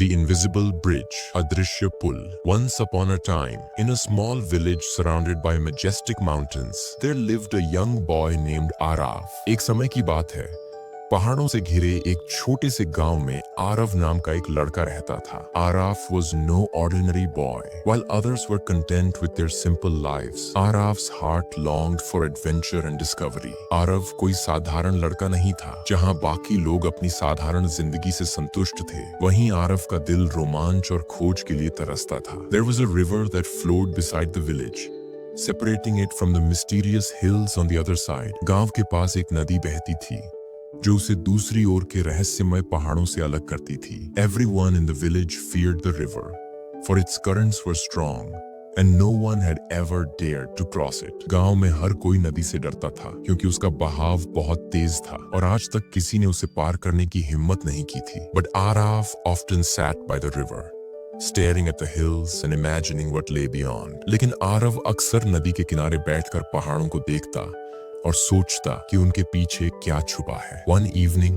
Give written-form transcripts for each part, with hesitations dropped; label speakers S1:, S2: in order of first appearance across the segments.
S1: The Invisible Bridge, अदृश्य पुल. Once upon a time, in a small village surrounded by majestic mountains, there lived a young boy named Arav. एक समय की बात है. पहाड़ों से घिरे एक छोटे से गांव में आरव नाम का एक लड़का रहता था. Arav was no ordinary boy. While others were content with their simple lives, Arav's heart longed for adventure and discovery. Aarav कोई साधारण लड़का नहीं था. जहां बाकी लोग अपनी साधारण जिंदगी से संतुष्ट थे, वहीं आरव का दिल रोमांच और खोज के लिए तरसता था. There was a river that flowed beside the village, separating it from the mysterious hills on the other side. गांव के पास एक नदी बहती थी जो उसे दूसरी ओर के रहस्यमय पहाड़ों से अलग करती थी. Everyone in the village feared the river, for its currents were strong, and no one had ever dared to cross it. गांव में हर कोई नदी से डरता था क्योंकि उसका बहाव बहुत तेज था और आज तक किसी ने उसे पार करने की हिम्मत नहीं की थी. But Arav often sat by the river, staring at the hills and imagining what lay beyond. लेकिन आरव अक्सर नदी के किनारे बैठकर पहाड़ों को देखता और सोचता कि उनके पीछे क्या छुपा है. One evening,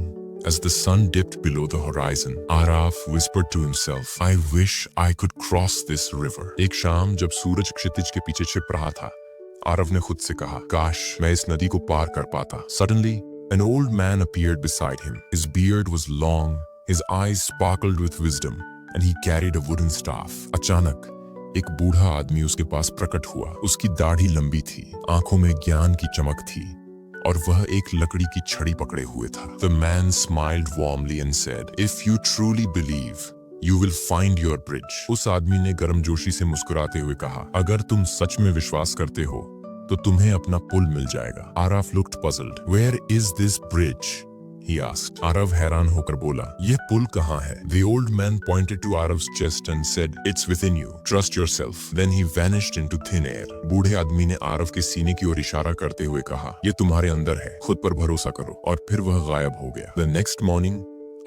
S1: as the sun dipped below the horizon, Arav whispered to himself, "I wish I could cross this river." एक शाम जब सूरज क्षितिज के पीछे छिप रहा था, आरव ने खुद से कहा, काश मैं इस नदी को पार कर पाता. Suddenly, an old man appeared beside him. His beard was long, his eyes sparkled with wisdom, and he carried a wooden staff. अचानक एक बूढ़ा आदमी उसके पास प्रकट हुआ. उसकी दाढ़ी लंबी थी, आंखों में ज्ञान की चमक थी और वह एक लकड़ी की छड़ी पकड़े हुए था. The man smiled warmly and said, "If you truly believe, you will find your bridge." उस आदमी ने गर्मजोशी से मुस्कुराते हुए कहा, अगर तुम सच में विश्वास करते हो तो तुम्हें अपना पुल मिल जाएगा. Arav looked puzzled. Where is this bridge? He asked. Aarav हैरान होकर बोला, यह पुल कहाँ है? The old man pointed to Arav's chest and said, "It's within you. Trust yourself." Then he vanished into thin air. बूढ़े आदमी ने आरव के सीने की ओर इशारा करते हुए कहा, ये तुम्हारे अंदर है, खुद पर भरोसा करो. और फिर वह गायब हो गया. The next morning,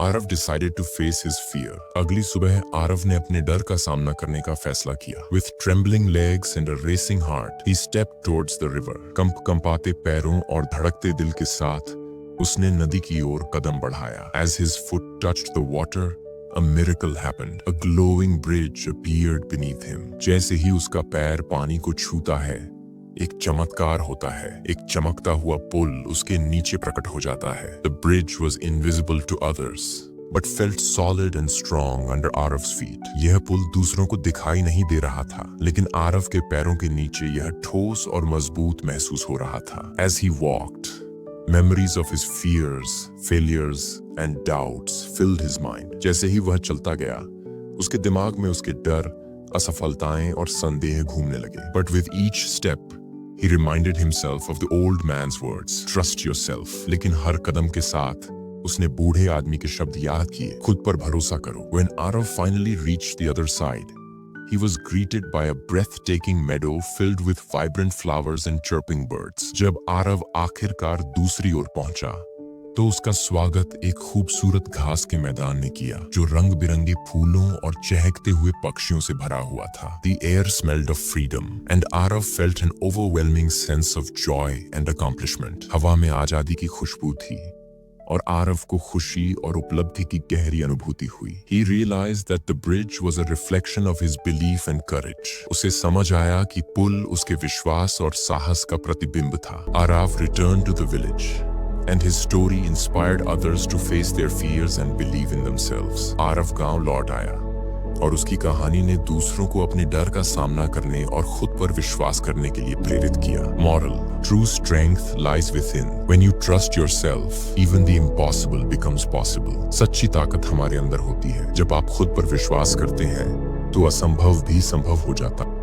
S1: Arav decided to face his fear. अगली सुबह आरव ने अपने डर का सामना करने का फैसला किया. With trembling legs and a racing heart, he stepped towards the river. कंपाते पैरों और धड़कते दिल के साथ उसने नदी की ओर कदम बढ़ाया. As his foot touched the water, a miracle happened. A glowing bridge appeared beneath him. जैसे ही उसका पैर पानी को छूता है, एक चमत्कार होता है. एक चमकता हुआ पुल उसके नीचे प्रकट हो जाता है. The bridge was invisible to others, but felt solid and strong under Arav's feet. यह पुल दूसरों को दिखाई नहीं दे रहा था, लेकिन आरव के पैरों के नीचे यह ठोस और मजबूत महसूस हो रहा था. As he walked, memories of his fears, failures and doubts filled his mind. जैसे ही वह चलता गया, उसके दिमाग में उसके डर, असफलताएं और संदेह घूमने लगे. But with each step, he reminded himself of the old man's words, "Trust yourself." लेकिन हर कदम के साथ उसने बूढ़े आदमी के शब्द याद किए, खुद पर भरोसा करो. When Arav finally reached the other side, he was greeted by a breathtaking meadow filled with vibrant flowers and chirping birds. जब आरव आखिरकार दूसरी ओर पहुंचा, तो उसका स्वागत एक खूबसूरत घास के मैदान ने किया, जो रंग बिरंगे फूलों और चहकते हुए पक्षियों से भरा हुआ था. The air smelled of freedom, and Arav felt an overwhelming sense of joy and accomplishment. हवा में आजादी की खुशबू थी और आरव को खुशी और उपलब्धि की गहरी अनुभूति हुई. He realized that the bridge was a reflection of his belief and courage. उसे समझ आया कि पुल उसके विश्वास और साहस का प्रतिबिंब था. Arav returned to the village, and his story inspired others to face their fears and believe in themselves. Aarav गांव लौट आया और उसकी कहानी ने दूसरों को अपने डर का सामना करने और खुद पर विश्वास करने के लिए प्रेरित किया. Moral: True strength lies within. When you trust yourself, even the impossible becomes possible. सच्ची ताकत हमारे अंदर होती है. जब आप खुद पर विश्वास करते हैं, तो असंभव भी संभव हो जाता है.